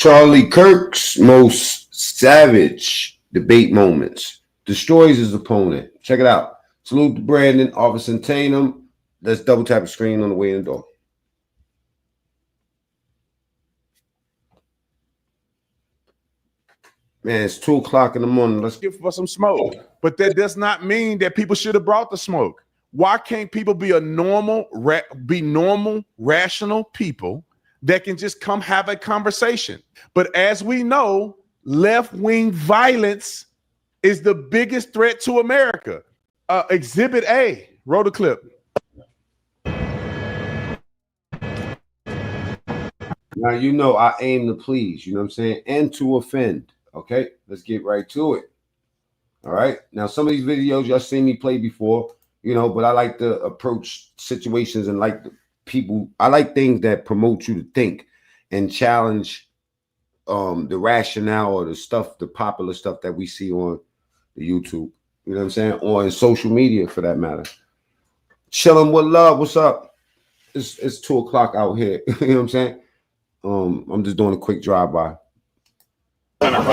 Charlie Kirk's most savage debate moments. Destroys his opponent. Check it out. Salute to Brandon, Officer Tatum. Let's double tap the screen on the way in the door. Man, it's 2 o'clock in the morning. Let's get for some smoke. But that does not mean that people should have brought the smoke. Why can't people be normal, rational people that can just come have a conversation? But as we know, left-wing violence is the biggest threat to America. Exhibit A, roll the clip. Now, you know I aim to please, you know what I'm saying, and to offend. Okay, let's get right to it. All right. Now, some of these videos y'all seen me play before, you know, but I like to approach situations and like the people. I like things that promote you to think and challenge the rationale or the stuff, the popular stuff that we see on the YouTube, you know what I'm saying, or in social media for that matter. Chilling with love. What's up? It's 2 o'clock out here. You know what I'm saying? I'm just doing a quick drive-by. Come on.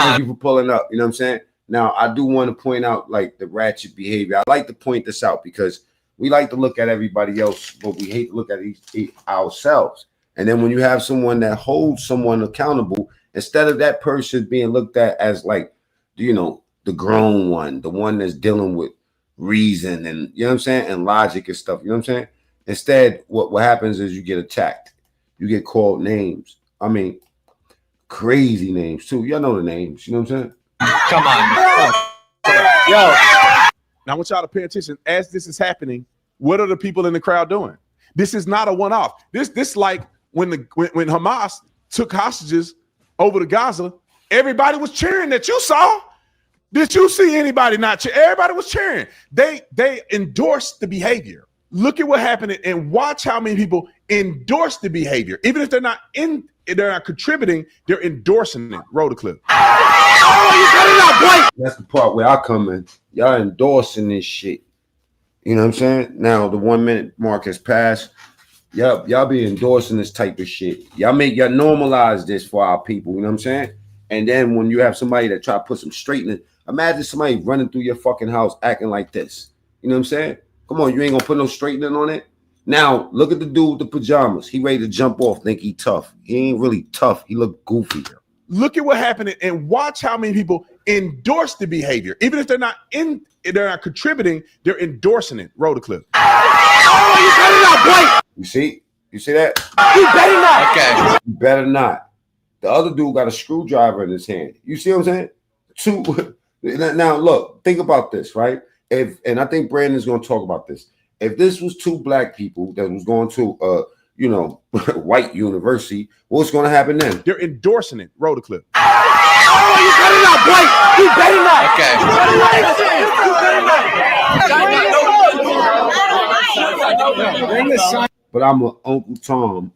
Thank you for pulling up. You know what I'm saying? Now, I do want to point out like the ratchet behavior. I like to point this out because we like to look at everybody else, but we hate to look at ourselves. And then when you have someone that holds someone accountable, instead of that person being looked at as like, you know, the grown one, the one that's dealing with reason and, you know what I'm saying, and logic and stuff, you know what I'm saying? Instead, what happens is you get attacked. You get called names. I mean, crazy names too. Y'all know the names. You know what I'm saying? Come on. Yo. Now, I want y'all to pay attention. As this is happening, what are the people in the crowd doing? This is not a one-off. This like when Hamas took hostages over to Gaza, everybody was cheering that you saw. Did you see anybody not cheer? Everybody was cheering. They endorsed the behavior. Look at what happened and watch how many people endorse the behavior. Even if they're not contributing, they're endorsing it. Roll the clip. That's the part where I come in. Y'all endorsing this shit. You know what I'm saying? Now the 1 minute mark has passed. Y'all be endorsing this type of shit. Y'all normalize this for our people. You know what I'm saying? And then when you have somebody that try to put some straightening, imagine somebody running through your fucking house acting like this. You know what I'm saying? Come on, you ain't gonna put no straightening on it. Now, look at the dude with the pajamas. He ready to jump off, think he tough. He ain't really tough. He look goofy. Look at what happened and watch how many people endorse the behavior. Even if they're not contributing, they're endorsing it. Roll the clip. Oh, you better not, boy. You see that? You better not. Okay. You better not. The other dude got a screwdriver in his hand. You see what I'm saying? Now look, think about this, right? And I think Brandon's going to talk about this. If this was 2 black people that was going to, you know, white university, what's going to happen then? They're endorsing it. Roll the clip. Oh, you better not, boy. You better not. Okay. But I'm an Uncle Tom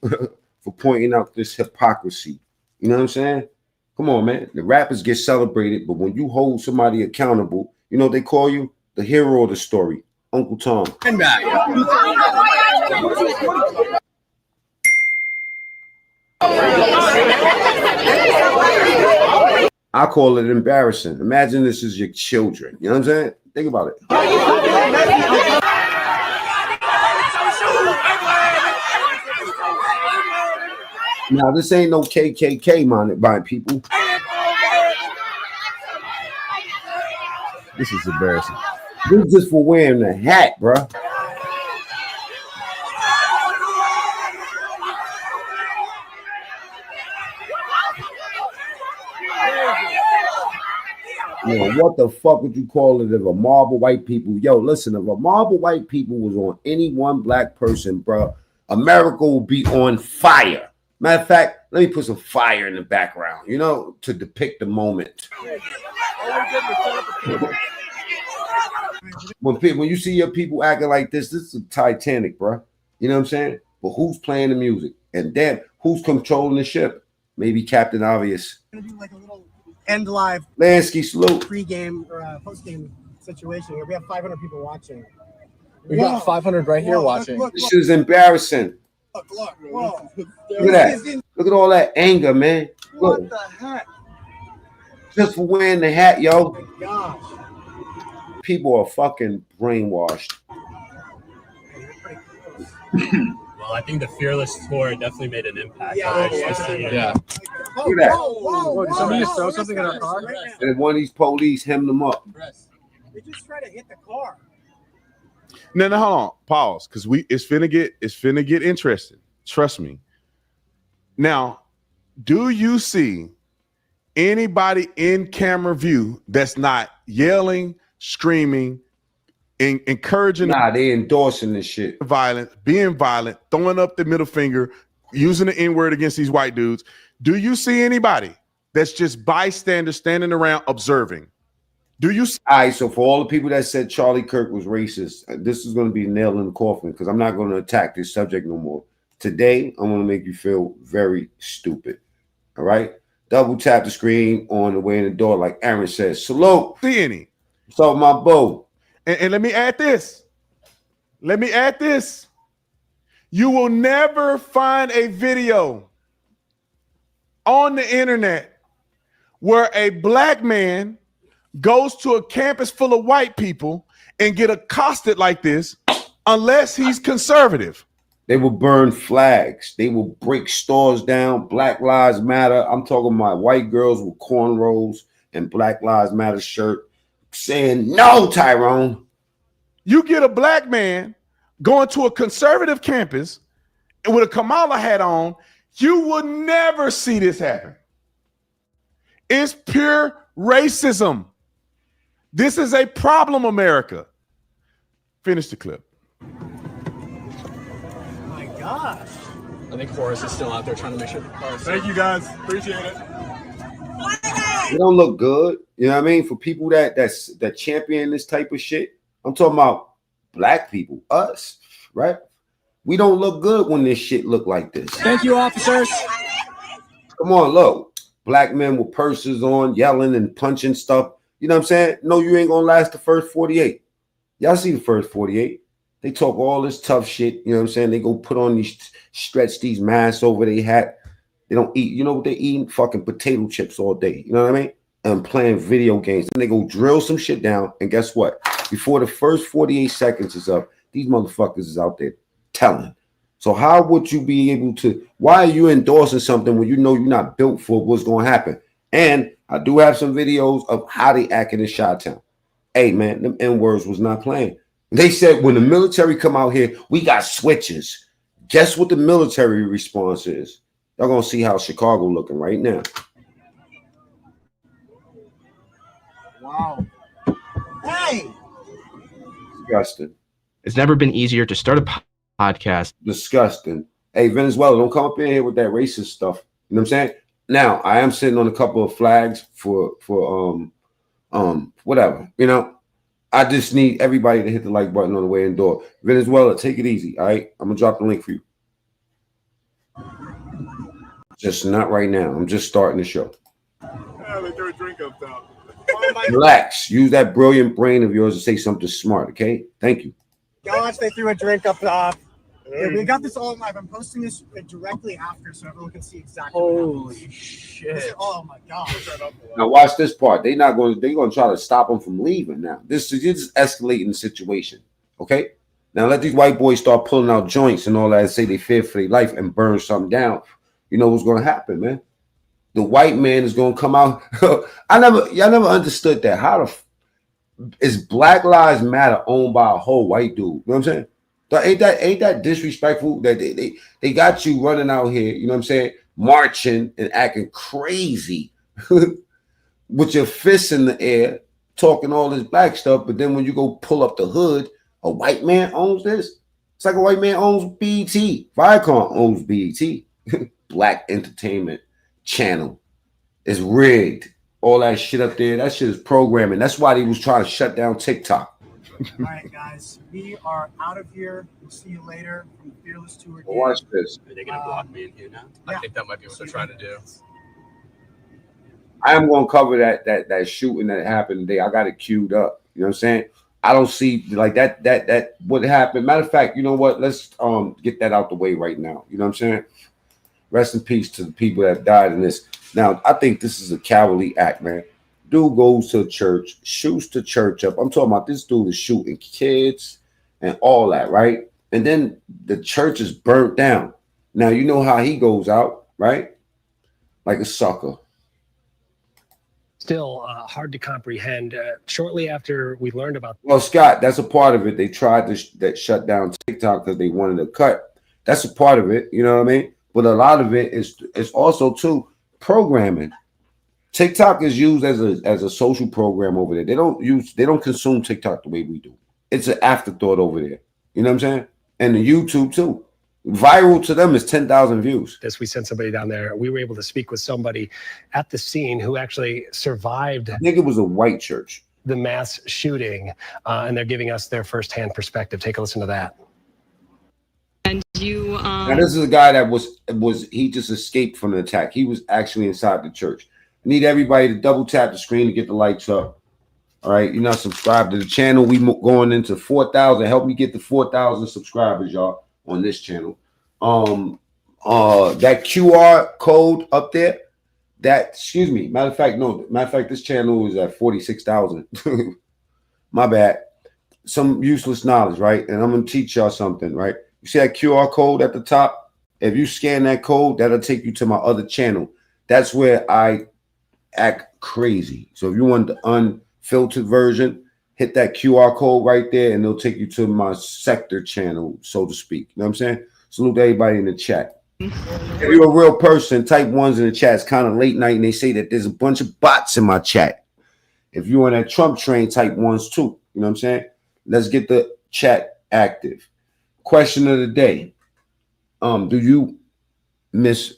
for pointing out this hypocrisy. You know what I'm saying? Come on, man. The rappers get celebrated, but when you hold somebody accountable, you know what they call you? The hero of the story, Uncle Tom. I call it embarrassing. Imagine this is your children. You know what I'm saying? Think about it. Now, this ain't no KKK, my people. This is embarrassing. This is just for wearing the hat, bro. Yo, what the fuck would you call it if a mob of white people? Yo, listen, if a mob of white people was on any one black person, bro, America will be on fire. Matter of fact, let me put some fire in the background, you know, to depict the moment. When you see your people acting like this is a Titanic, bro. You know what I'm saying? But who's playing the music? And then who's controlling the ship? Maybe Captain Obvious. Gonna do like a little end live Lansky salute. Pre-game or post-game situation where we have 500 people watching. We got 500 right here watching. This shit is embarrassing. Look. Look at that. Look at all that anger, man. Look. What the heck? Just for wearing the hat, yo. Oh my gosh. People are fucking brainwashed. Well, I think the Fearless tour definitely made an impact. Yeah. Look at that. Whoa, Did somebody just throw something in our car? And one of these police hemmed them up. They just try to hit the car. No, hold on. Pause. Because it's finna get interesting. Trust me. Now, do you see anybody in camera view that's not yelling, screaming, encouraging Nah, they endorsing this shit. violence, being violent, throwing up the middle finger, using the N-word against these white dudes? Do you see anybody that's just bystander standing around observing? Do you see? All right, so for all the people that said Charlie Kirk was racist, this is going to be nailed in the coffin because I'm not going to attack this subject no more. Today, I'm going to make you feel very stupid. All right? Double tap the screen on the way in the door, like Aaron says. Salute. See any? So my boo. And let me add this. You will never find a video on the internet where a black man goes to a campus full of white people and get accosted like this unless he's conservative. They will burn flags. They will break stores down. Black Lives Matter. I'm talking about white girls with cornrows and Black Lives Matter shirt saying, no, Tyrone. You get a black man going to a conservative campus and with a Kamala hat on, you will never see this happen. It's pure racism. This is a problem, America. Finish the clip. My gosh. I think Horace is still out there trying to make sure the car. Thank you guys. Appreciate it. It don't look good. You know what I mean? For people that champion this type of shit. I'm talking about black people, us, right? We don't look good when this shit look like this. Thank you, officers. Come on, look. Black men with purses on, yelling and punching stuff. You know what I'm saying? No, you ain't gonna last the first 48. Y'all see the first 48. They talk all this tough shit. You know what I'm saying? They go put on stretch these masks over their hat. They don't eat. You know what they eating? Fucking potato chips all day. You know what I mean? And playing video games. And they go drill some shit down. And guess what? Before the first 48 seconds is up, these motherfuckers is out there telling. So how would you be able to? Why are you endorsing something when you know you're not built for what's going to happen? And I do have some videos of how they acting in Chi-Town. Hey, man, them N-words was not playing. They said when the military come out here, we got switches. Guess what the military response is? Y'all going to see how Chicago looking right now. Wow. Hey. Disgusting. It's never been easier to start a podcast. Disgusting. Hey, Venezuela, don't come up in here with that racist stuff. You know what I'm saying? Now, I am sitting on a couple of flags for whatever, you know. I just need everybody to hit the like button on the way in the door. Venezuela, take it easy, all right? I'm going to drop the link for you. Just not right now. I'm just starting the show. Yeah, they threw a drink up top. Relax. Use that brilliant brain of yours to say something smart, okay? Thank you. Gosh, they threw a drink up top. Yeah, we got this all live. I'm posting this directly after so everyone can see exactly. Holy shit. Oh my gosh. Now watch this part. They're going to try to stop them from leaving now. This is just escalating the situation, okay? Now let these white boys start pulling out joints and all that and say they fear for their life and burn something down. You know what's going to happen, man? The white man is going to come out. Y'all never understood that. How is Black Lives Matter owned by a whole white dude? You know what I'm saying? Ain't that disrespectful that they got you running out here, you know what I'm saying, marching and acting crazy with your fists in the air, talking all this black stuff, but then when you go pull up the hood, a white man owns this. It's like a white man owns BET. Viacom owns BET. Black Entertainment Channel. It's rigged. All that shit up there, that shit is programming. That's why they was trying to shut down TikTok. All right, guys, we are out of here. We'll see you later from the Fearless Tour. Watch this. Are they going to block me in here now? Yeah. I think that might be what they're trying to do. I am going to cover that shooting that happened today. I got it queued up. You know what I'm saying? I don't see like that what happened. Matter of fact, you know what? Let's get that out the way right now. You know what I'm saying? Rest in peace to the people that died in this. Now, I think this is a cowardly act, man. Dude goes to church, shoots the church up. I'm talking about this dude is shooting kids and all that, right? And then the church is burnt down. Now, you know how he goes out, right? Like a sucker. Still hard to comprehend. Shortly after we learned about. Well, Scott, that's a part of it. They tried to shut down TikTok because they wanted to cut. That's a part of it. You know what I mean? But a lot of it is also too programming. TikTok is used as a social program over there. They don't consume TikTok the way we do. It's an afterthought over there. You know what I'm saying? And the YouTube too. Viral to them is 10,000 views. As we sent somebody down there, we were able to speak with somebody at the scene who actually survived. I think it was a white church. The mass shooting, and they're giving us their firsthand perspective. Take a listen to that. And you now this is a guy that was he just escaped from the attack. He was actually inside the church. I need everybody to double tap the screen to get the lights up. All right, you're not subscribed to the channel. We going into 4,000. Help me get to 4,000 subscribers, y'all, on this channel. That QR code up there. Excuse me. Matter of fact, this channel is at 46,000. My bad. Some useless knowledge, right? And I'm gonna teach y'all something, right? You see that QR code at the top? If you scan that code, that'll take you to my other channel. That's where I act crazy. So if you want the unfiltered version, hit that QR code right there and it'll take you to my sector channel, so to speak. You know what I'm saying? Salute to everybody in the chat. If you're a real person, type ones in the chat. It's kind of late night and they say that there's a bunch of bots in my chat. If you're on that Trump train, type ones too. You know what I'm saying? Let's get the chat active. Question of the day. Do you miss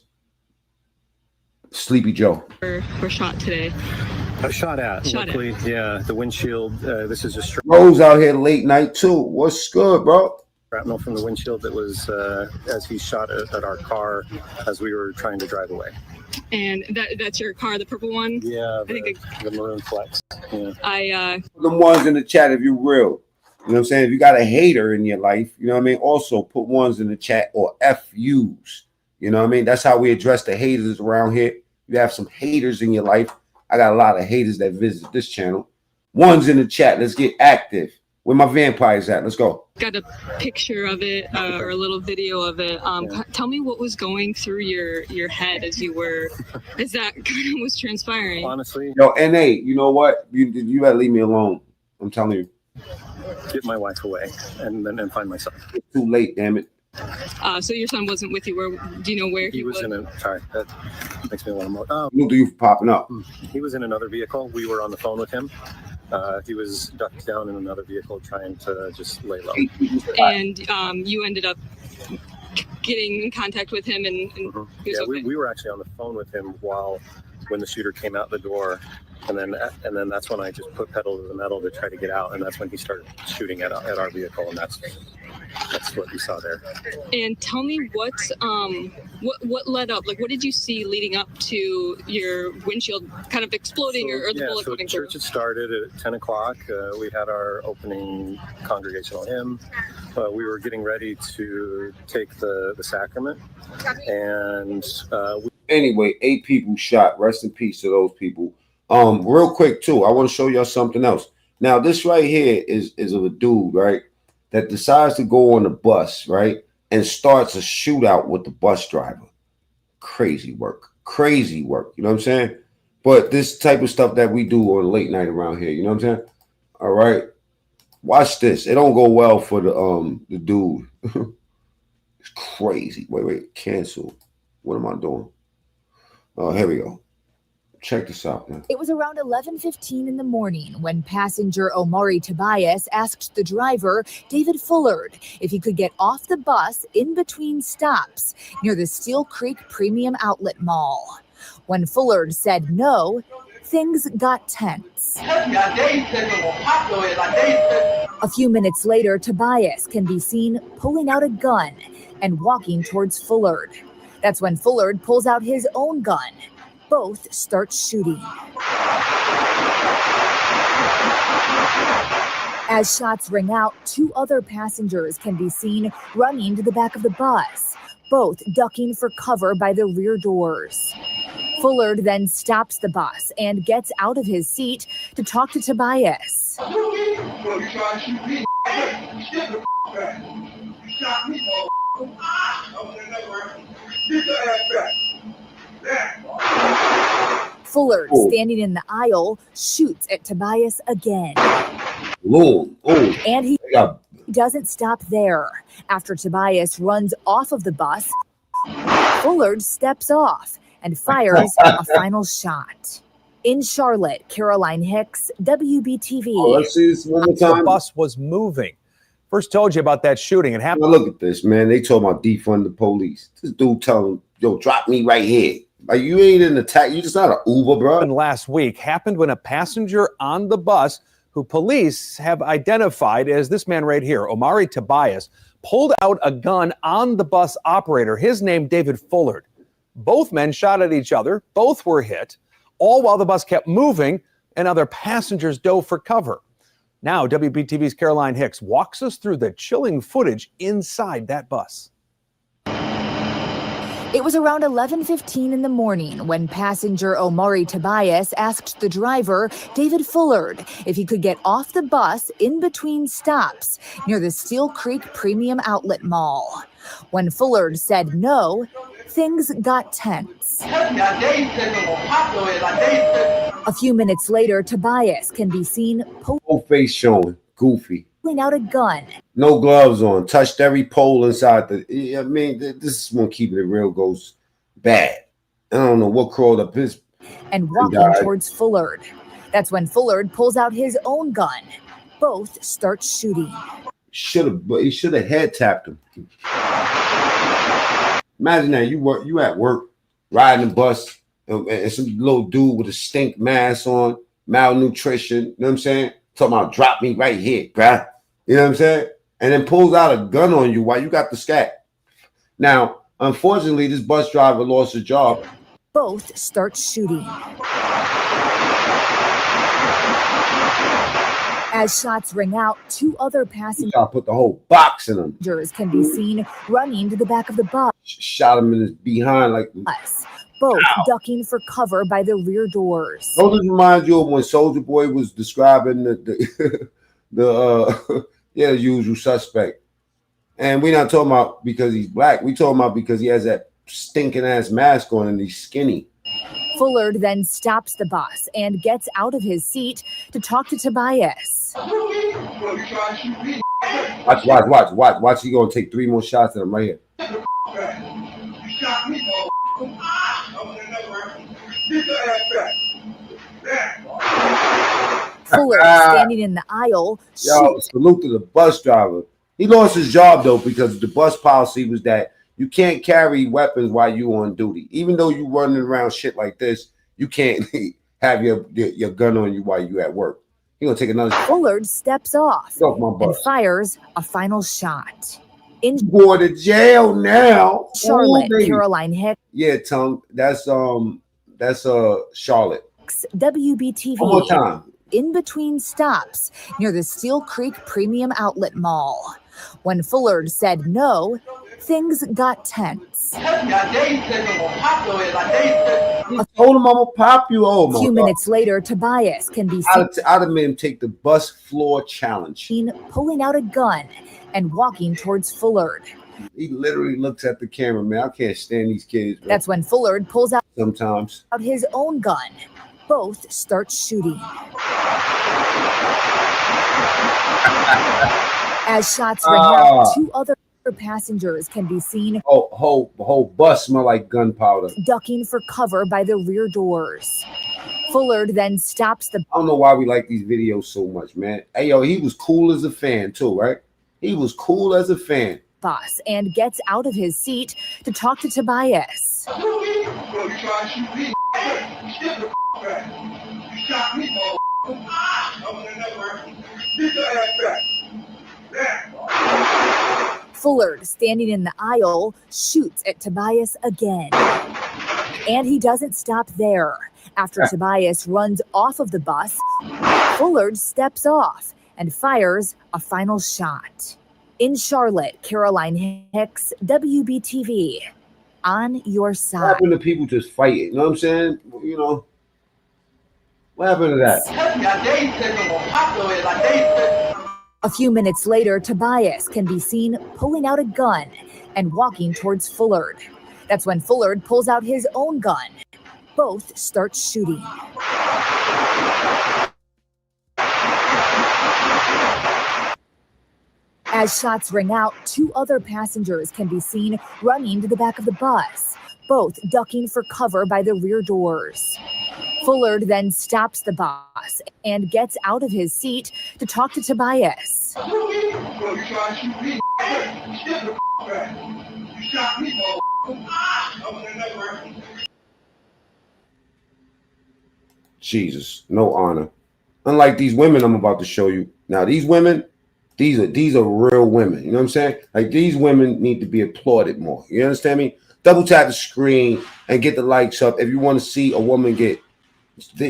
Sleepy Joe? were shot today. Shot at. Luckily, yeah, the windshield. This is just Rose out here late night too. What's good, bro? shrapnel from the windshield that was as he shot at our car as we were trying to drive away. And that's your car, the purple one? Yeah, the maroon Flex. Yeah. Them ones in the chat if you're real. You know what I'm saying? If you got a hater in your life, you know what I mean? Also put ones in the chat or FUs. You know what I mean? That's how we address the haters around here. You have some haters in your life. I got a lot of haters that visit this channel. Ones in the chat. Let's get active. Where my vampires at? Let's go. Got a picture of it or a little video of it. Tell me what was going through your head as that kind of was transpiring. Honestly. Yo, NA, you know what? You gotta leave me alone. I'm telling you. Get my wife away and then find my son. It's too late, damn it. So your son wasn't with you. Do you know where he was? Sorry, that makes me want to more. You for popping up. He was in another vehicle. We were on the phone with him. He was ducked down in another vehicle trying to just lay low. And you ended up getting in contact with him, and he was okay. we were actually on the phone with him when the shooter came out the door. And then that's when I just put pedal to the metal to try to get out, and that's when he started shooting at our vehicle, and that's what we saw there. And tell me what led up? Like, what did you see leading up to your windshield kind of exploding or the bullet coming through? Church had started at 10 o'clock. We had our opening congregational hymn. We were getting ready to take the sacrament, and anyway, 8 people shot. Rest in peace to those people. Real quick too, I want to show y'all something else. Now, this right here is of a dude, right, that decides to go on the bus, right, and starts a shootout with the bus driver. Crazy work. You know what I'm saying? But this type of stuff that we do on late night around here, you know what I'm saying? All right. Watch this. It don't go well for the dude. It's crazy. Wait. Cancel. What am I doing? Oh, here we go. Check this out, man. It was around 11:15 in the morning when passenger Omari Tobias asked the driver, David Fullard, if he could get off the bus in between stops near the Steel Creek Premium Outlet Mall. When Fullard said no, things got tense. A few minutes later, Tobias can be seen pulling out a gun and walking towards Fullard. That's when Fullard pulls out his own gun. Both start shooting. As shots ring out, 2 other passengers can be seen running to the back of the bus, both ducking for cover by the rear doors. Fullard then stops the bus and gets out of his seat to talk to Tobias. Fullard, standing in the aisle, shoots at Tobias again. And he doesn't stop there. After Tobias runs off of the bus, Fullard steps off and fires a final shot. In Charlotte, Caroline Hicks, WBTV. Let's see this one more time. The bus was moving. First told you about that shooting. It happened. Now look at this, man. They talking about defund the police. This dude telling him, yo, drop me right here. Like, you ain't in the taxi. You just not an Uber, bro. Last week happened when a passenger on the bus, who police have identified as this man right here, Omari Tobias, pulled out a gun on the bus operator. His name, David Fullard. Both men shot at each other. Both were hit, all while the bus kept moving and other passengers dove for cover. Now, WBTV's Caroline Hicks walks us through the chilling footage inside that bus. It was around 11:15 in the morning when passenger Omari Tobias asked the driver, David Fullard, if he could get off the bus in between stops near the Steel Creek Premium Outlet Mall. When Fullard said no, things got tense. A few minutes later, Tobias can be seen whole face showing, goofy. pulling out a gun. No gloves on, touched every pole inside the. I mean, this is when keeping it real goes bad. I don't know what crawled up his. And walking towards Fullard. That's when Fullard pulls out his own gun. Both start shooting. He should have head tapped him. Imagine that you at work, riding the bus, and some little dude with a stink mask on, malnutrition. You know what I'm saying? Talking about drop me right here, bruh. You know what I'm saying? And then pulls out a gun on you while you got the scat. Now, unfortunately, this bus driver lost his job. Both start shooting. As shots ring out, two other passengers put the whole box in him. Can be seen running to the back of the bus. Shot him in his behind like both ducking for cover by the rear doors. Don't this remind you of when Soulja Boy was describing the usual suspect? And we're not talking about because he's black. We talking about because he has that stinking ass mask on and he's skinny. Fullard then stops the bus and gets out of his seat to talk to Tobias. Watch. He gonna take 3 more shots at him right here. Fullard, standing in the aisle, salute to the bus driver. He lost his job though because the bus policy was that you can't carry weapons while you on duty. Even though you running around shit like this, you can't have your gun on you while you at work. He gonna take another. Fullard steps off and fires a final shot. In going to jail now. Charlotte, Caroline Hicks. Yeah, Tom. That's Charlotte. WBTV. One more time. In between stops near the Steel Creek Premium Outlet Mall. When Fullard said no, things got tense. I told him I'm gonna pop you. A few minutes later, Tobias can be seen. I'd have made him take the bus floor challenge. Pulling out a gun and walking towards Fullard. He literally looks at the camera, man. I can't stand these kids. Bro. That's when Fullard pulls out his own gun. Both start shooting. As shots ring out, two other passengers can be seen. Whole bus smell like gunpowder. Ducking for cover by the rear doors. Fullard then stops the. I don't know why we like these videos so much, man. Hey, yo, he was cool as a fan too, right? He was cool as a fan. Bus and gets out of his seat to talk to Tobias. Fullard, standing in the aisle, shoots at Tobias again. And he doesn't stop there. After Tobias runs off of the bus, Fullard steps off and fires a final shot. In Charlotte, Caroline Hicks, WBTV. On your What side. happened to people just fighting? You know what I'm saying? You know, what happened to that? A few minutes later, Tobias can be seen pulling out a gun and walking towards Fullard. That's when Fullard pulls out his own gun. Both start shooting. As shots ring out, 2 other passengers can be seen running to the back of the bus, both ducking for cover by the rear doors. Fullard then stops the bus and gets out of his seat to talk to Tobias. Jesus, no honor. Unlike these women I'm about to show you. Now, these women, these are real women. You know what I'm saying? Like, these women need to be applauded more. You understand me? Double tap the screen and get the likes up if you want to see a woman get.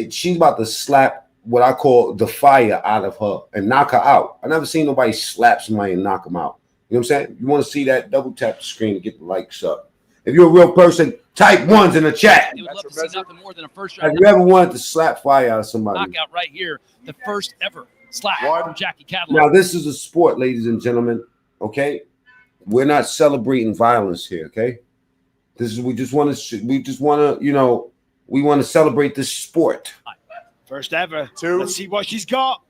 She's about to slap what I call the fire out of her and knock her out. I never seen nobody slap somebody and knock them out. You know what I'm saying? You want to see that? Double tap the screen to get the likes up. If you're a real person, type 1s in the chat. You would love to see nothing more than a first Have round you ever wanted to slap fire out of somebody? knockout right here. The first ever slap from Jackie Cadillac. Now, this is a sport, ladies and gentlemen. Okay, we're not celebrating violence here. Okay, this is we just want to you know, we want to celebrate this sport. First ever. Let's see what she's got.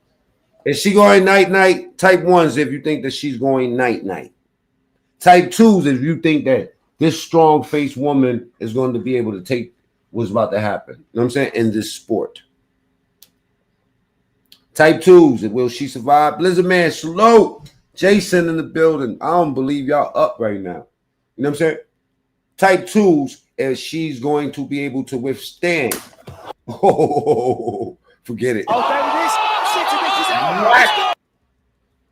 Is she going night-night? Type 1s if you think that she's going night-night. Type 2s if you think that this strong-faced woman is going to be able to take what's about to happen. You know what I'm saying? In this sport. Type 2s, will she survive? Blizzard Man, salute. Jason in the building. I don't believe y'all up right now. You know what I'm saying? Type 2s, if she's going to be able to withstand. Oh, forget it. Oh, there it is.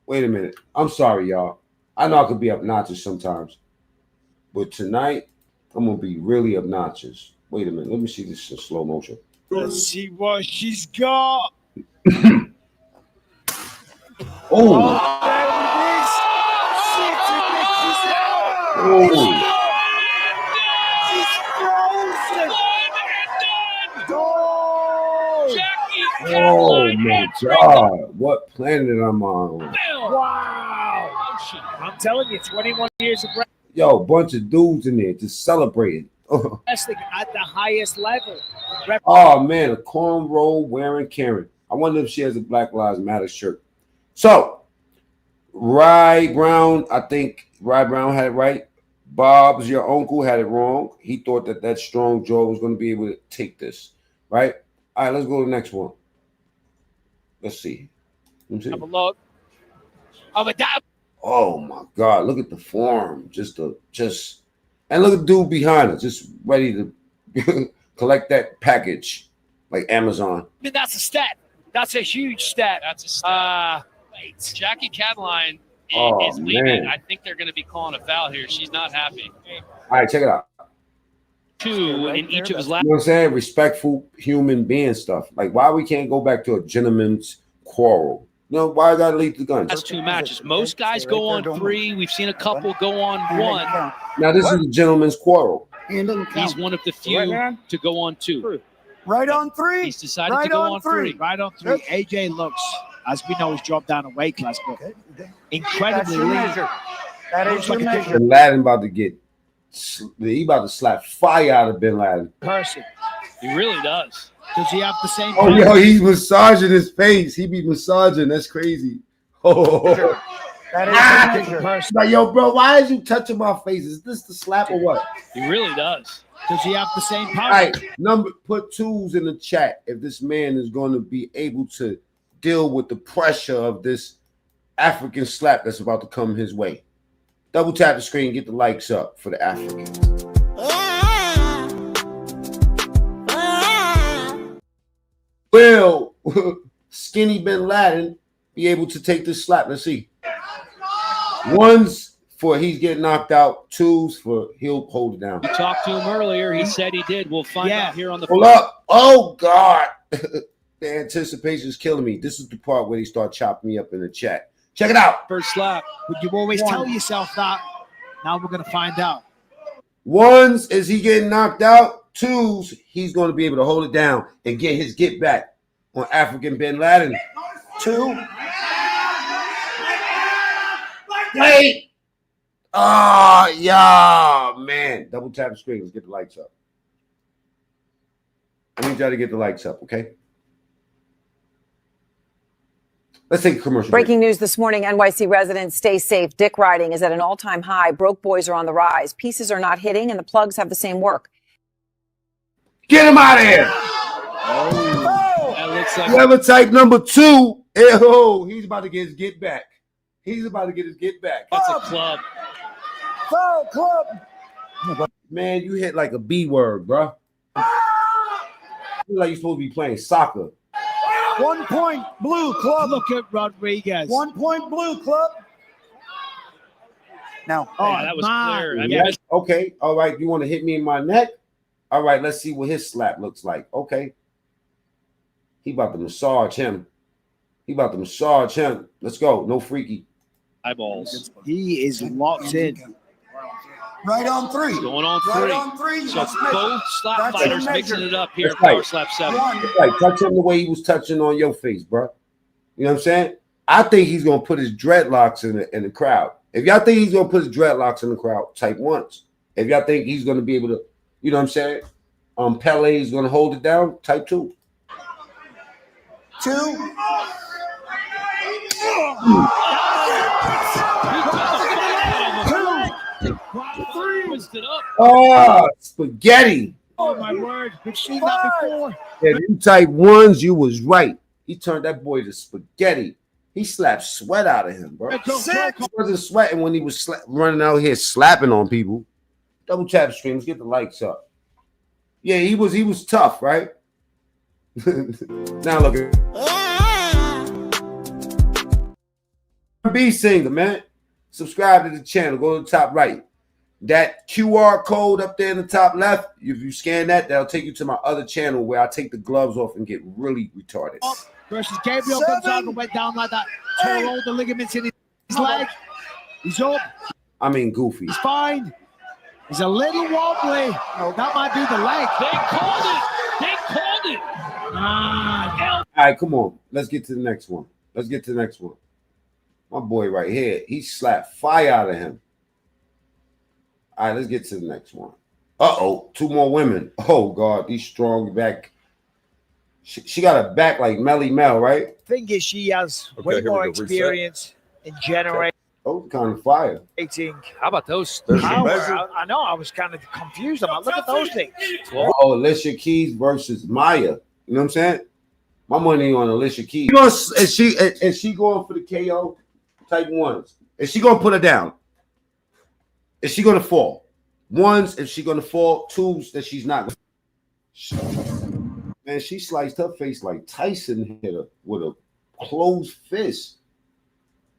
Wait a minute. I'm sorry, y'all. I know I could be obnoxious sometimes. But tonight, I'm going to be really obnoxious. Wait a minute. Let me see this in slow motion. Let's see what she's got. Oh. Oh. Oh my God. What planet am I on? Wow. I'm telling you, 21 years of Yo, bunch of dudes in there just celebrating. wrestling at the highest level. Oh man, a cornrow wearing Karen. I wonder if she has a Black Lives Matter shirt. So, Rye Brown, I think Rye Brown had it right. Bob's your uncle had it wrong. He thought that strong jaw was going to be able to take this, right? All right, let's go to the next one. Let's see. Have a look. Oh my God! Look at the form. And look at the dude behind us, just ready to collect that package, like Amazon. I mean, that's a stat. That's a huge stat. That's a stat. Jackie Cadillac is leaving. Man. I think they're going to be calling a foul here. She's not happy. All right, check it out. 2 in each of his last. You know what I'm saying? Respectful human being stuff. Like, why we can't go back to a gentleman's quarrel? You know, why I gotta leave the guns? That's 2 matches. Most guys go on 3. We've seen a couple go on 1. Now this is a gentleman's quarrel. He's one of the few to go on 2. Right on 3. He's decided to go on 3. Right on 3. AJ looks, as we know, he's dropped down a weight class, but incredibly lean. That is your measure. Bin Laden about to get. He about to slap fire out of Bin Laden. Person. He really does. Does he have the same? Oh, yo, he's massaging his face. He be massaging. That's crazy. Oh, That is your measure. like, yo, bro, why is you touching my face? Is this the slap or what? He really does. Does he have the same power? All right, put 2s in the chat if this man is going to be able to deal with the pressure of this African slap that's about to come his way. Double tap the screen, get the likes up for the African. Will skinny Bin Laden be able to take this slap? Let's see. 1s for he's getting knocked out. 2s for he'll hold it down. We talked to him earlier. He said he did. We'll find out here on the. Hold up. Oh, God. The anticipation is killing me. This is the part where they start chopping me up in the chat. Check it out. First slap. Would you always tell yourself that? Now we're going to find out. Ones, is he getting knocked out? Twos, he's going to be able to hold it down and get his get back on African Bin Laden. Two. Wait. Oh, yeah, man. Double tap the screen. Let's get the lights up. I need y'all to get the lights up, okay? Let's take a commercial break. Breaking news this morning, NYC residents stay safe. Dick riding is at an all-time high. Broke boys are on the rise. Pieces are not hitting, and the plugs have the same work. Get him out of here. Oh, that looks like Whoever type number 2, oh, he's about to get his get back. He's about to get his get back. that's a club. Foul club. Man, you hit like a B word, bro. Like you're supposed to be playing soccer. 1 point, blue club. Look at Rodriguez. 1 point, blue club. Now, Oh, that was clear. I mean, Yeah, okay, all right. You want to hit me in my neck? All right, let's see what his slap looks like. Okay. He about to massage him. Let's go. No freaky. eyeballs. He is locked in. Right on 3. Going on Right 3. on 3. So Let's both slap That's fighters the mixing measure. it up here. That's right. Power slap 7. That's right. Touch him the way he was touching on your face, bro. You know what I'm saying? I think he's gonna put his dreadlocks in the crowd. If y'all think he's gonna put his dreadlocks in the crowd, type 1s. If y'all think he's gonna be able to, you know what I'm saying? Pele is gonna hold it down, type 2. 2. Twisted up. Oh, spaghetti. Oh my word! We've seen that before. If you type 1s, you was right. He turned that boy to spaghetti. He slapped sweat out of him, bro. He wasn't sweating when he was running out here slapping on people. Double tap stream. Let's get the likes up. Yeah, he was tough, right? Now look at B singer, man. Subscribe to the channel. Go to the top right. That QR code up there in the top left, if you scan that, that'll take you to my other channel where I take the gloves off and get really retarded. Versus Gabriel Gonzaga went down like that. Tore all the ligaments in his leg. He's up. I mean, goofy. He's fine. He's a little wobbly. Oh, that might be the leg. They called it. All right, come on. Let's get to the next one. My boy right here, he slapped fire out of him. All right, let's get to the next one. Uh-oh, 2 more women. Oh, God, these strong back. She got a back like Melly Mel, right? Thing is, she has way more experience in generating. Oh, kind of fire. How about those? Power. I know. I was kind of confused. I'm like, look at those things. Oh, Alicia Keys versus Maya. You know what I'm saying? My money on Alicia Keys. Is she going for the KO? Type 1s. Is she going to put her down? Is she going to fall? 1s, if she's going to fall. 2s, that she's not. Man, she sliced her face like Tyson hit her with a closed fist.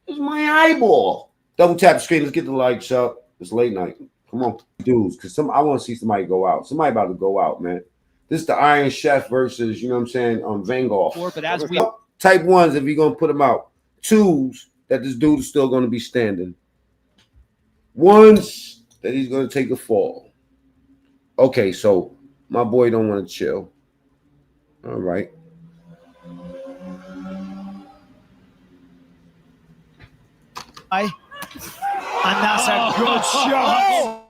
It's my eyeball. Double tap the screen. Let's get the lights up. It's late night. Come on, dudes, because I want to see somebody go out. Somebody about to go out, man. This is the Iron Chef versus, you know what I'm saying, Van Gogh. But as we Type 1s if you're going to put them out. 2s, that this dude is still going to be standing. 1s, that he's going to take a fall. Okay, so my boy don't want to chill. All right. And that's a good shot.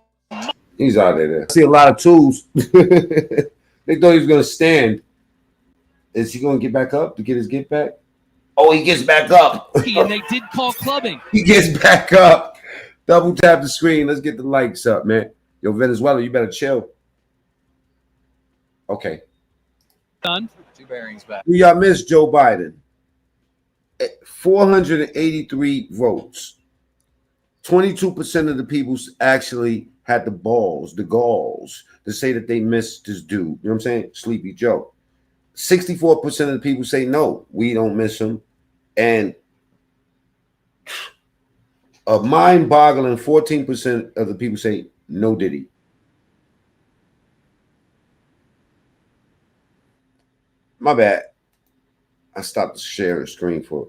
He's out of there. I see a lot of 2s. They thought he was going to stand. Is he going to get back up to get his get back? Oh, he gets back up. and they did call clubbing. He gets back up. Double tap the screen. Let's get the likes up, man. Yo, Venezuela, you better chill. Okay. Done. 2 bearings back. We got Miss Joe Biden. 483 votes. 22% of the people actually had the galls to say that they missed this dude. You know what I'm saying? Sleepy Joe. 64% of the people say no, we don't miss him. And a mind-boggling 14% of the people say no Diddy. My bad. I stopped sharing the screen for.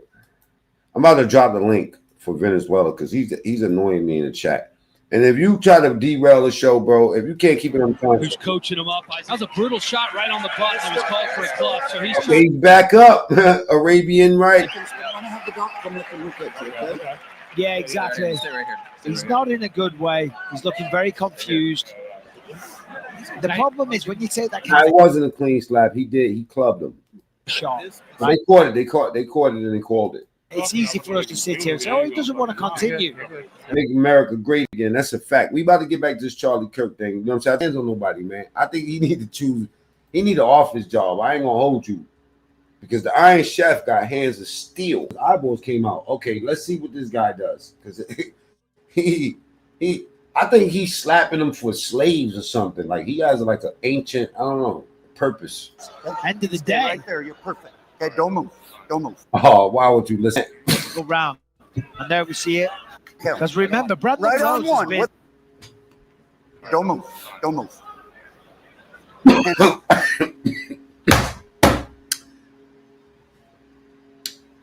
I'm about to drop the link for Venezuela because he's annoying me in the chat. And if you try to derail the show, bro, if you can't keep it on time, Who's coaching him up? That was a brutal shot right on the button. It was called for a glove. So he's okay, back up, Arabian right. Yeah, exactly. He's not in a good way. He's looking very confused. The problem is when you take that kind It wasn't a clean slap. He clubbed him. Shot. They caught it. They caught it, and they called it. It's easy for us to sit here and say, "Oh, he doesn't want to continue." Make America great again. That's a fact. We about to get back to this Charlie Kirk thing. You know what I'm saying? I depends on nobody, man. I think he need to choose. He need an office job. I ain't gonna hold you because the Iron Chef got hands of steel. His eyeballs came out. Okay, let's see what this guy does because I think he's slapping them for slaves or something. Like he has like an ancient, I don't know, purpose. End of the day, right there, you're perfect. Okay, don't move. Don't move. Oh, why would you listen? Go round, and there we see it. Because remember, Bradley Right on Rose one. has been. Don't move. Don't move.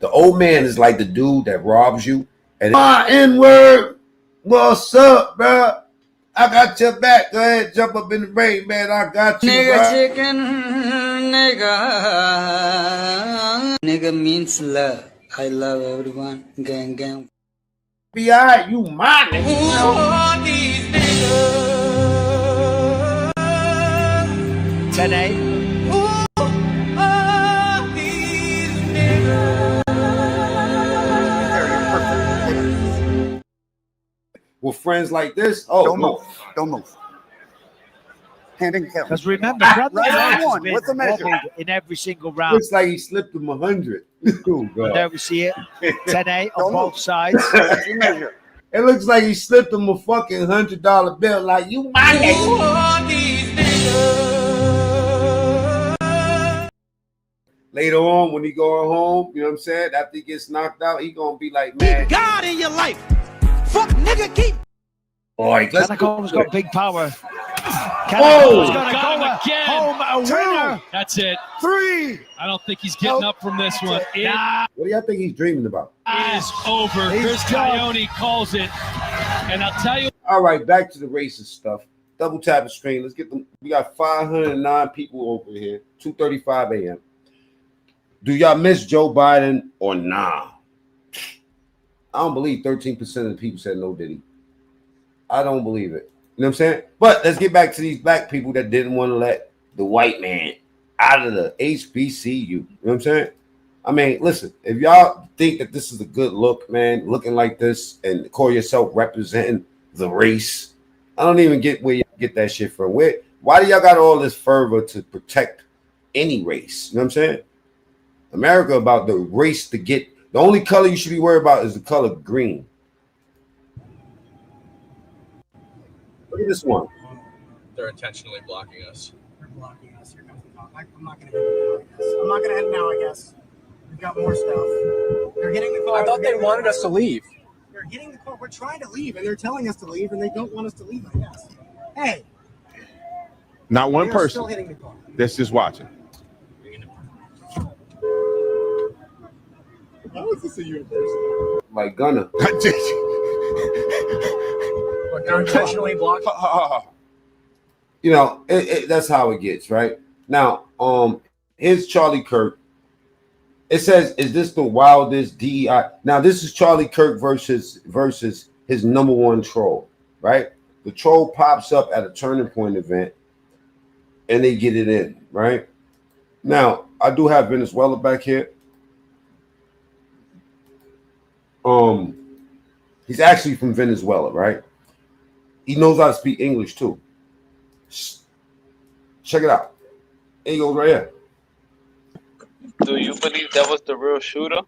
The old man is like the dude that robs you. And N-word, what's up, bro? I got your back. Go ahead, jump up in the ring, man. I got you, Nigga bro. chicken, nigga. Nigga means love. I love everyone. Gang, gang. Be alright, you my nigga. Who are these niggas? Today. Who are these niggas? With friends like this, oh, Don't no. move. Don't move. Hand and kill. Because remember, Bradley Right on Rose has one. been What's the measure? wobbled in every single round. Looks like he slipped him 100. Oh, And God. there we see it. 10-8 on Don't both move. sides. That's your measure. It looks like he slipped him a fucking $100 bill. Like, you my Who nigga. are these niggas? Later on, when he going home, you know what I'm saying? After he gets knocked out, he gonna be like, man. God in your life. Fuck nigga, keep. Boy, let's Canaco's got big power. Oh! Canaco's going to Got him go again. home a winner. That's it. 3. I don't think he's getting up from this one. It What do y'all think he's dreaming about? is over. He's Chris done. Coyote calls it. And I'll tell you, All right, back to the racist stuff. Double tap the screen. Let's get them. We got 509 people over here. 2:35 a.m. Do y'all miss Joe Biden or nah? I don't believe 13% of the people said no, did he? I don't believe it. You know what I'm saying? But let's get back to these black people that didn't want to let the white man out of the HBCU. You know what I'm saying? I mean, listen, if y'all think that this is a good look, man, looking like this and call yourself representing the race, I don't even get where you get that shit from. Why do y'all got all this fervor to protect any race? You know what I'm saying? America about the race to get, the only color you should be worried about is the color green. Look at this one. They're intentionally blocking us. They're blocking us. Here comes the cop. I'm not going to hit it now, I guess. I'm not going to hit it now, I guess. We've got more stuff. They're hitting the car. I thought they wanted us to leave. They're hitting the car. We're trying to leave, and they're telling us to leave, and they don't want us to leave, I guess. Hey. Not one They're person still hitting the car. that's just watching. How is this a you in person? Like Gunner. They're intentionally blocking. You know, that's how it gets, right? Now, here's Charlie Kirk. It says, is this the wildest DEI? Now, this is Charlie Kirk versus his number one troll, right? The troll pops up at a Turning Point event, and they get it in, right? Now, I do have Venezuela back here. He's actually from Venezuela, right? He knows how to speak English too. Check it out. Here he goes right here. Do you believe that was the real shooter?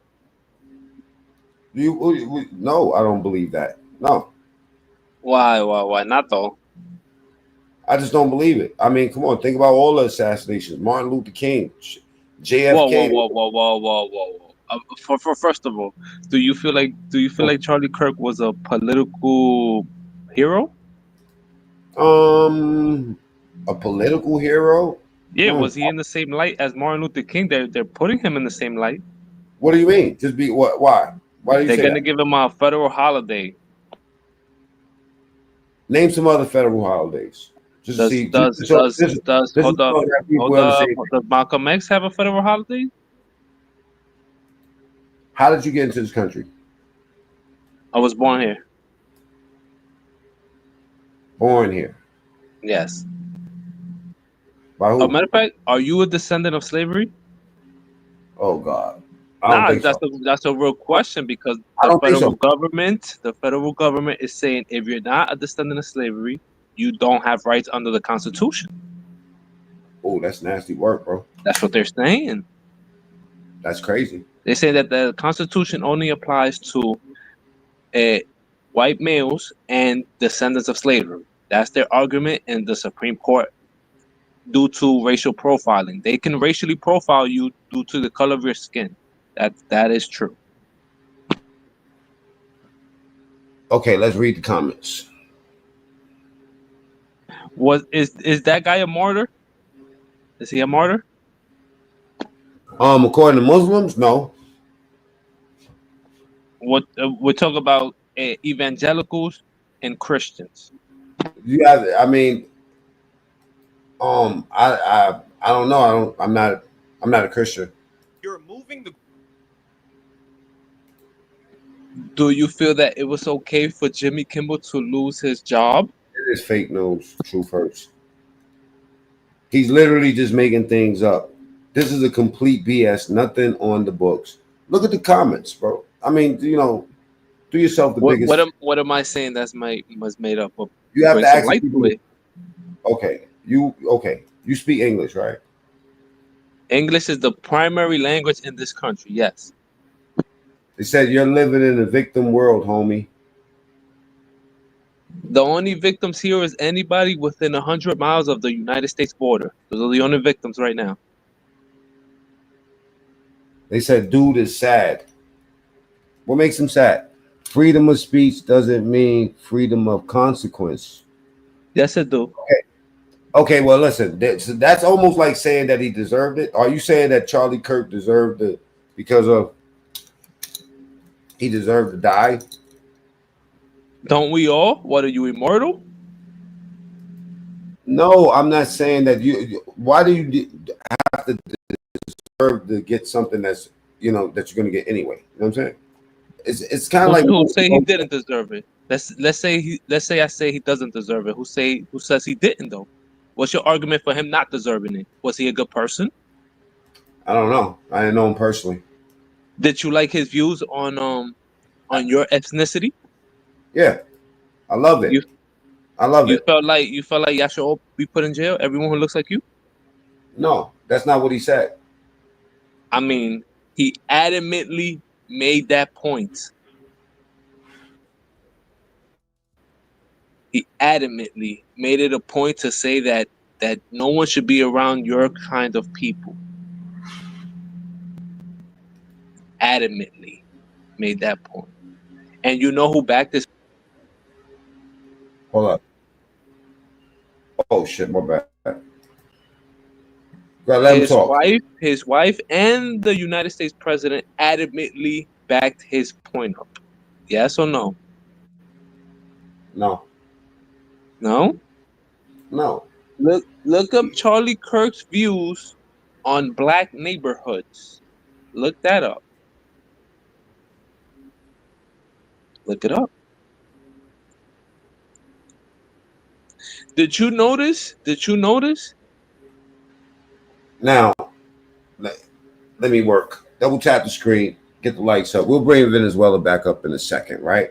No, I don't believe that. No. Why not though? I just don't believe it. I mean, come on, think about all the assassinations. Martin Luther King, JFK. Whoa. For first of all, do you feel like Charlie Kirk was a political hero? A political hero? Yeah, was he in the same light as Martin Luther King? They're putting him in the same light. What do you mean? Just be what? Why? Why do you They're say gonna that? give him a federal holiday. Name some other federal holidays. Just to see. Hold up. Does Malcolm X have a federal holiday? How did you get into this country? I was born here. Born here. Yes. By who? As a matter of fact, are you a descendant of slavery? Oh God. I don't think so. That's a real question because the federal government is saying if you're not a descendant of slavery, you don't have rights under the Constitution. Oh, that's nasty work, bro. That's what they're saying. That's crazy. They say that the Constitution only applies to white males and descendants of slavery. That's their argument in the Supreme Court due to racial profiling. They can racially profile you due to the color of your skin. That is true. Okay, let's read the comments. Is that guy a martyr? Is he a martyr? According to Muslims, no. What we're talking about evangelicals and Christians. Yeah, I mean, I don't know. I'm not a Christian. You're moving the. Do you feel that it was okay for Jimmy Kimmel to lose his job? It is fake news. Truth hurts. He's literally just making things up. This is a complete BS. Nothing on the books. Look at the comments, bro. I mean, do yourself the biggest. What am I saying was made up of? You have to actually. Okay. You speak English, right? English is the primary language in this country. Yes. They said you're living in a victim world, homie. The only victims here is anybody within 100 miles of the United States border. Those are the only victims right now. They said dude is sad. What makes him sad? Freedom of speech doesn't mean freedom of consequence. Yes, it do. Okay, well, listen, that's almost like saying that he deserved it. Are you saying that Charlie Kirk deserved it because of he deserved to die? Don't we all? What, are you immortal? No, I'm not saying that why do you have to deserve to get something that's, that you're going to get anyway? You know what I'm saying? It's kind of like who say he didn't deserve it. Let's say I say he doesn't deserve it. Who says he didn't though? What's your argument for him not deserving it? Was he a good person? I don't know. I didn't know him personally. Did you like his views on your ethnicity? Yeah, I loved it. I loved it. You felt like y'all should all be put in jail. Everyone who looks like you. No, that's not what he said. I mean, he adamantly made that point. He adamantly made it a point to say that no one should be around your kind of people. Adamantly made that point. And you know who backed this? Hold up. Oh shit, my bad. Let him talk. His wife and the United States president adamantly backed his point up. Yes or no? No. No? No. Look up Charlie Kirk's views on black neighborhoods. Look that up. Look it up. Did you notice? Now, let me work. Double tap the screen, get the lights up. We'll bring Venezuela back up in a second, right?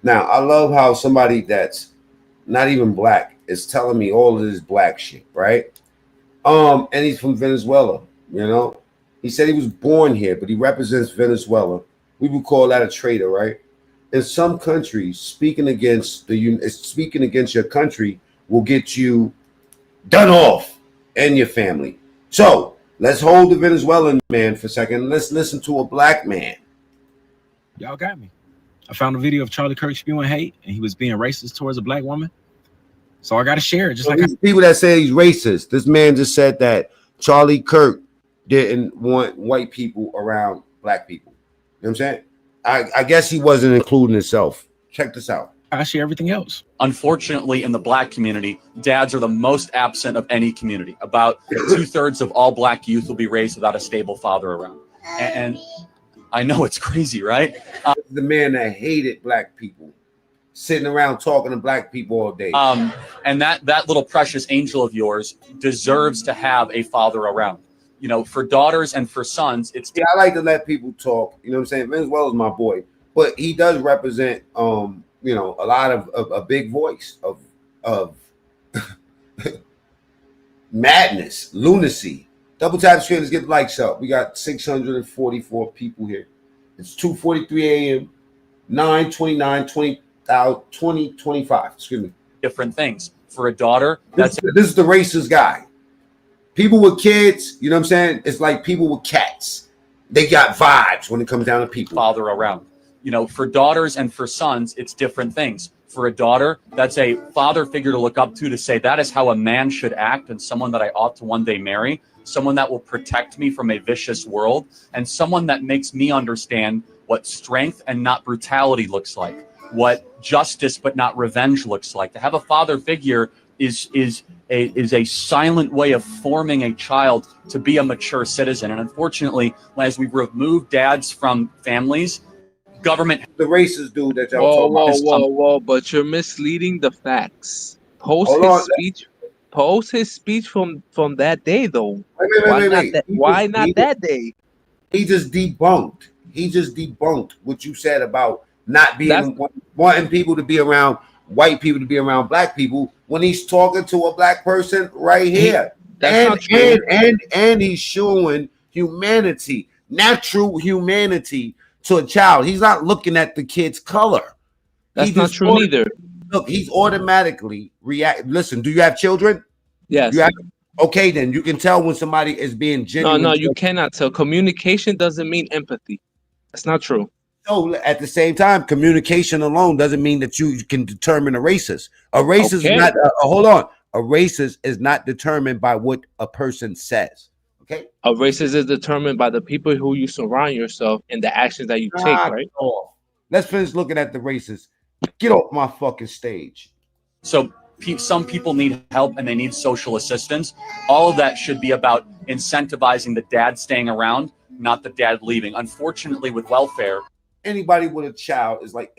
Now, I love how somebody that's not even black is telling me all of this black shit, right? And he's from Venezuela, He said he was born here, but he represents Venezuela. We would call that a traitor, right? In some countries, speaking against your country will get you done off and your family. So let's hold the Venezuelan man for a second. Let's listen to a black man. Y'all got me. I found a video of Charlie Kirk spewing hate, and he was being racist towards a black woman. So I got to share it. Just so like these people that say he's racist. This man just said that Charlie Kirk didn't want white people around black people. You know what I'm saying? I guess he wasn't including himself. Check this out. Actually, everything else. Unfortunately, in the black community, dads are the most absent of any community. About 2/3 of all black youth will be raised without a stable father around. And I know it's crazy, right? The man that hated black people, sitting around talking to black people all day. And that little precious angel of yours deserves to have a father around. You know, for daughters and for sons, it's... Yeah, I like to let people talk. You know what I'm saying? Venezuela's my boy. But he does represent... you know, a lot of a big voice of madness, lunacy. Double tap screen, let's get the likes up. We got 644 people here. It's 2:43 a.m. 9/29/2025. Excuse me. Different things. For a daughter, this is the racist guy. People with kids, you know what I'm saying? It's like people with cats. They got vibes when it comes down to people. Father around. You know, for daughters and for sons, it's different things. For a daughter, that's a father figure to look up to say that is how a man should act, and someone that I ought to one day marry, someone that will protect me from a vicious world, and someone that makes me understand what strength and not brutality looks like, what justice but not revenge looks like. To have a father figure is a silent way of forming a child to be a mature citizen. And unfortunately, as we remove dads from families, government, the racist dude that y'all talking about. Whoa, but you're misleading the facts. Post his speech from that day though. Why not that day? He just debunked what you said about not being wanting people to be around white people to be around black people when he's talking to a black person right here. And he's showing humanity, natural humanity to a child. He's not looking at the kid's color. That's not true either. Look, he's automatically react. Listen, do you have children? Yes. Okay, then you can tell when somebody is being genuine. No, you cannot tell. Communication doesn't mean empathy. That's not true. So at the same time, communication alone doesn't mean that you can determine a racist. A racist is not. Hold on. A racist is not determined by what a person says. Okay. A racist is determined by the people who you surround yourself and the actions that you take, right? Let's finish looking at the racist. Get off my fucking stage. So some people need help and they need social assistance. All of that should be about incentivizing the dad staying around, not the dad leaving. Unfortunately, with welfare, anybody with a child is like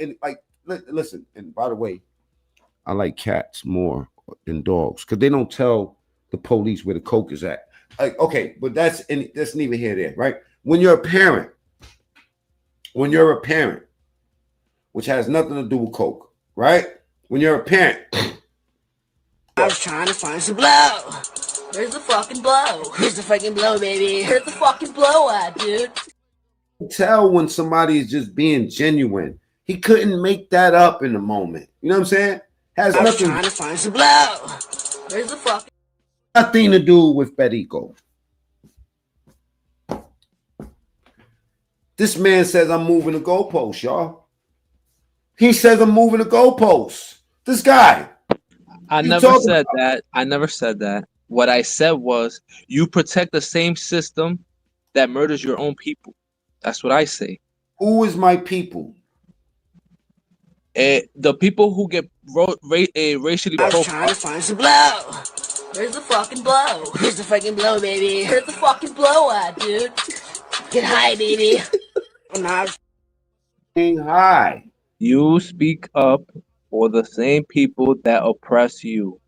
listen. And by the way, I like cats more than dogs because they don't tell the police where the coke is at. Like, okay, but that's neither here nor there, right? When you're a parent, which has nothing to do with coke, right? When you're a parent, I was trying to find some blow. Where's the fucking blow? Here's the fucking blow, baby. Here's the fucking blow at, dude. Tell when somebody is just being genuine. He couldn't make that up in the moment. You know what I'm saying? Has I was nothing. trying to find some blow. Where's the fucking Nothing to do with Perico. This man says I'm moving the goalposts, y'all. He says I'm moving the goalposts. This guy. I never said that. I never said that. What I said was you protect the same system that murders your own people. That's what I say. Who is my people? The people who get racially I was trying to find some blow. Where's the fucking blow? Here's the fucking blow, baby. Here's the fucking blow at, dude. Get high, baby. I'm not high. You speak up for the same people that oppress you.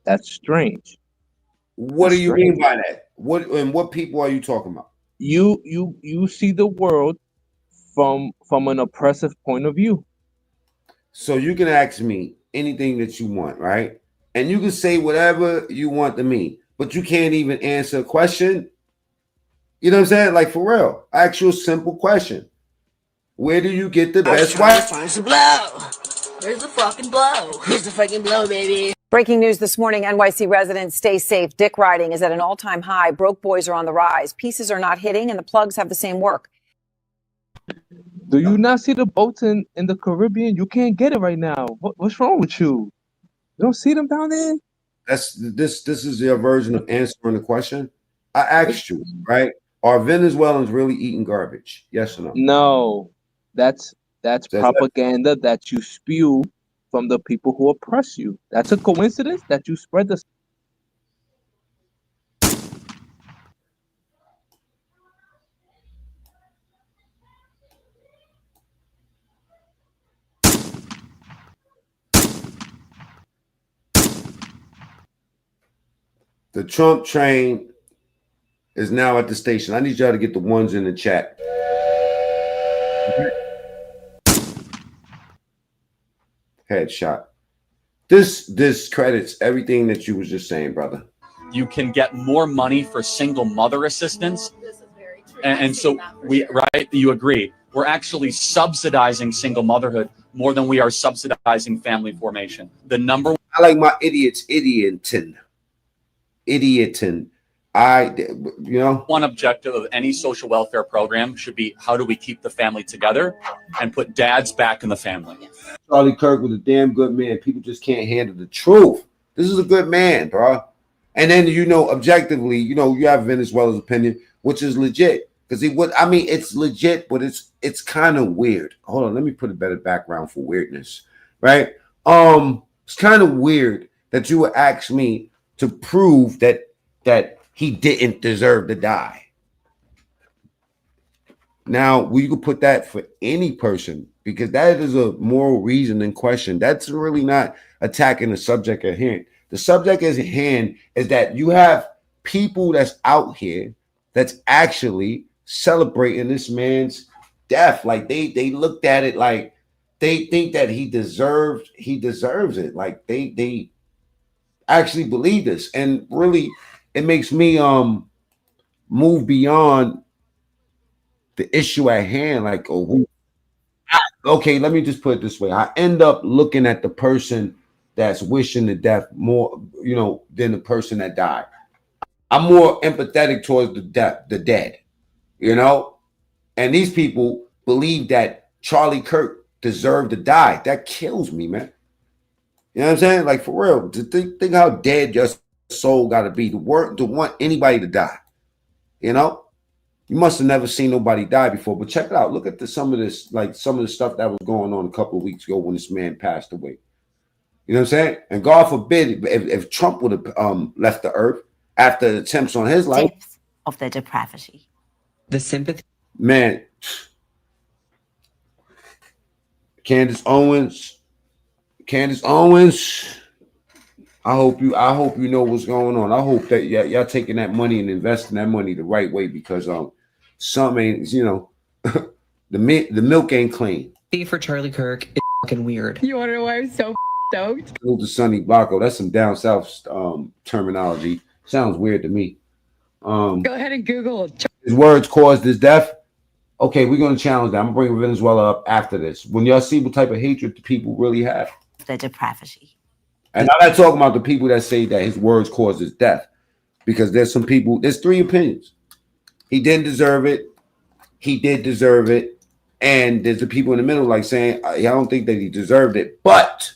That's strange. What do you mean by that? What people are you talking about? You see the world from an oppressive point of view. So you can ask me anything that you want, right? And you can say whatever you want to me, but you can't even answer a question. You know what I'm saying? Like, for real. Actual simple question. Where do you get the best wife? Find some blow. Where's the fucking blow? Here's the fucking blow, baby. Breaking news this morning, NYC residents stay safe. Dick riding is at an all-time high. Broke boys are on the rise. Pieces are not hitting, and the plugs have the same work. Do you not see the boats in the Caribbean? You can't get it right now. What's wrong with you? You don't see them down there? This is your version of answering the question. I asked you, right? Are Venezuelans really eating garbage? Yes or no? No, that's Says that- propaganda that you spew from the people who oppress you. That's a coincidence that you spread the. The Trump train is now at the station. I need y'all to get the ones in the chat. Headshot. This discredits everything that you was just saying, brother. You can get more money for single mother assistance. And so right, you agree. We're actually subsidizing single motherhood more than we are subsidizing family formation. The number I like my idioting. one objective of any social welfare program should be, how do we keep the family together and put dads back in the family? Charlie Kirk was a damn good man. People just can't handle the truth. This is a good man, bro. And then, objectively, you have Venezuela's opinion, which is legit. Because it's legit, but it's kind of weird. Hold on, let me put a better background for weirdness, right? It's kind of weird that you would ask me to prove that he didn't deserve to die. Now, we could put that for any person because that is a moral reason in question. That's really not attacking the subject at hand. The subject at hand is that you have people that's out here that's actually celebrating this man's death. Like they looked at it like they think that he deserves it. Like they actually believe this. And really it makes me move beyond the issue at hand. Like, okay, let me just put it this way. I end up looking at the person that's wishing the death more, than the person that died. I'm more empathetic towards the dead, and these people believe that Charlie Kirk deserved to die. That kills me, man. You know what I'm saying? Like, for real, to think how dead your soul got to be to want anybody to die. You must have never seen nobody die before, but check it out. Look at some of the stuff that was going on a couple of weeks ago when this man passed away. You know what I'm saying? And God forbid if Trump would have left the earth after the attempts on his life. Depth of the depravity. The sympathy. Man, Candace Owens. I hope you know what's going on. I hope that y'all taking that money and investing that money the right way because some ain't, the milk ain't clean. For Charlie Kirk is fucking weird. You want to know why I'm so stoked? Go to Sonny Blanco. That's some down south terminology. Sounds weird to me. Go ahead and Google. His words caused his death. Okay, we're gonna challenge that. I'm gonna bring Venezuela up after this. When y'all see what type of hatred the people really have. The depravity. And I'm not talking about the people that say that his words caused his death. Because there's some people, there's three opinions. He didn't deserve it. He did deserve it. And there's the people in the middle like saying, I don't think that he deserved it. But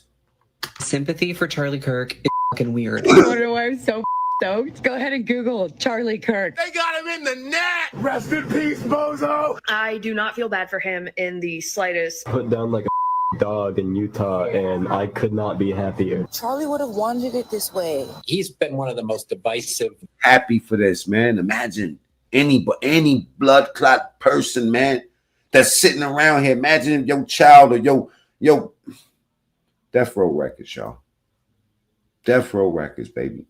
sympathy for Charlie Kirk is fucking weird. You want to know why I'm so stoked? Go ahead and Google Charlie Kirk. They got him in the net. Rest in peace, bozo. I do not feel bad for him in the slightest. Put down like a dog in Utah, and I could not be happier. Charlie would have wanted it this way. He's been one of the most divisive. Happy for this, man. Imagine any blood clot person, man, that's sitting around here. Imagine your child or your Death Row Records, y'all. Death Row Records, baby.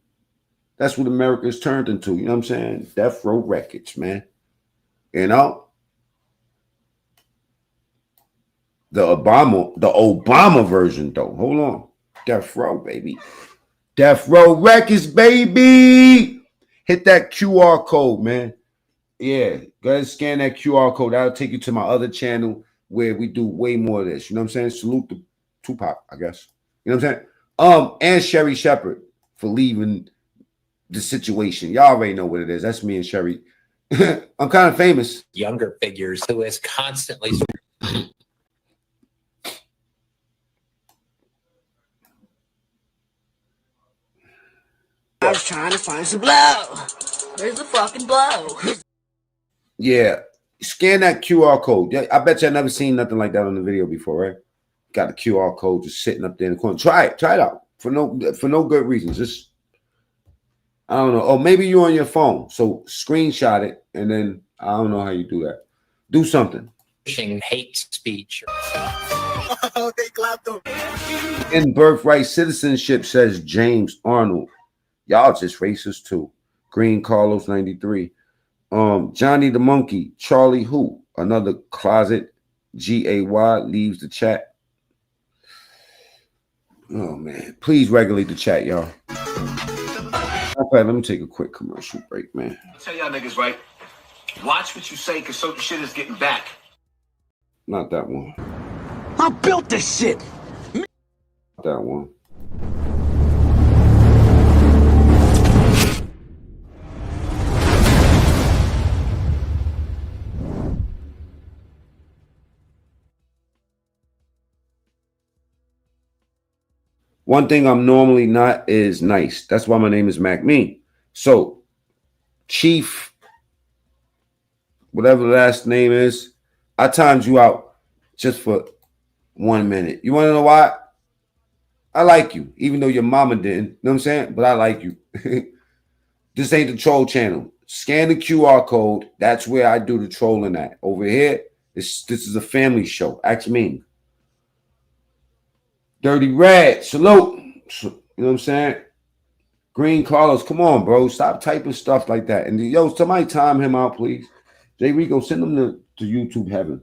That's what America's turned into. You know what I'm saying? Death Row Records, man. The Obama version, though. Hold on. Death Row, baby. Death Row Records, baby. Hit that QR code, man. Yeah. Go ahead and scan that QR code. That'll take you to my other channel where we do way more of this. You know what I'm saying? Salute to Tupac, I guess. You know what I'm saying? And Sherry Shepherd for leaving the situation. Y'all already know what it is. That's me and Sherry. I'm kind of famous. Younger figures who is constantly. I was trying to find some blow. Where's the fucking blow? Yeah. Scan that QR code. Yeah, I bet you I've never seen nothing like that on the video before, right? Got the QR code just sitting up there in the corner. Try it out for no good reasons. Just I don't know. Oh, maybe you're on your phone, so screenshot it, and then I don't know how you do that. Do something. Pushing hate speech. They clapped him. In birthright citizenship, says James Arnold. Y'all just racist too. Green Carlos 93. Johnny the Monkey, Charlie Who, another closet, GAY leaves the chat. Oh man, please regulate the chat, y'all. Okay, let me take a quick commercial break, man. I'll tell y'all niggas, right? Watch what you say, because certain shit is getting back. Not that one. I built this shit. Not that one. One thing I'm normally not is nice. That's why my name is Mac Mean. So, Chief, whatever the last name is, I timed you out just for 1 minute. You want to know why? I like you, even though your mama didn't. You know what I'm saying? But I like you. This ain't the troll channel. Scan the QR code. That's where I do the trolling at. Over here, this is a family show. Ask me. Dirty Red, salute. You know what I'm saying? Green Carlos, come on, bro. Stop typing stuff like that. And yo, somebody time him out, please. J Rico, send him to YouTube heaven.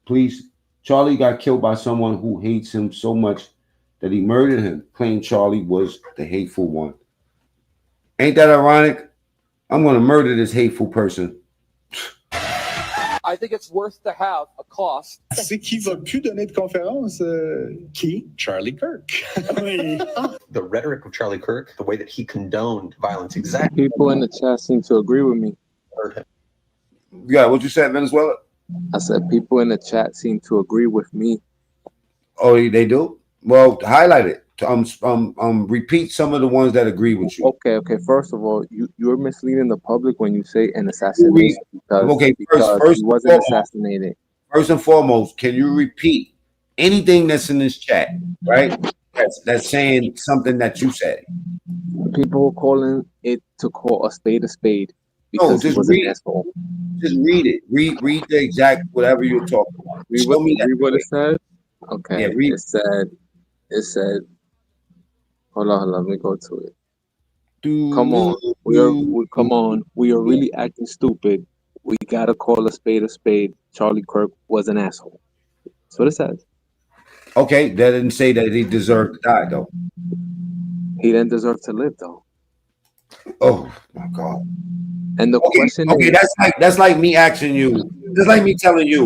Please. Charlie got killed by someone who hates him so much that he murdered him, claiming Charlie was the hateful one. Ain't that ironic? I'm going to murder this hateful person. I think it's worth to have a cost. C'est qui va plus donner de conférence? Qui? Charlie Kirk. The rhetoric of Charlie Kirk, the way that he condoned violence, exactly. People in the chat seem to agree with me. Yeah, what you said, Venezuela? I said people in the chat seem to agree with me. Oh, they do? Well, highlight it. Repeat some of the ones that agree with you. Okay. First of all, you're misleading the public when you say an assassination because he wasn't assassinated. First and foremost, can you repeat anything that's in this chat, right? That's saying something that you said. People are calling it to call a spade because just he was an asshole. Just read it. Read the exact whatever you're talking about. Read what it said. Okay. Yeah, it said. Hold on, let me go to it. Come on, we are really acting stupid. We gotta call a spade a spade. Charlie Kirk was an asshole. That's what it says. Okay, that didn't say that he deserved to die, though. He didn't deserve to live, though. Oh my God! And the question is, that's like me asking you. It's like me telling you.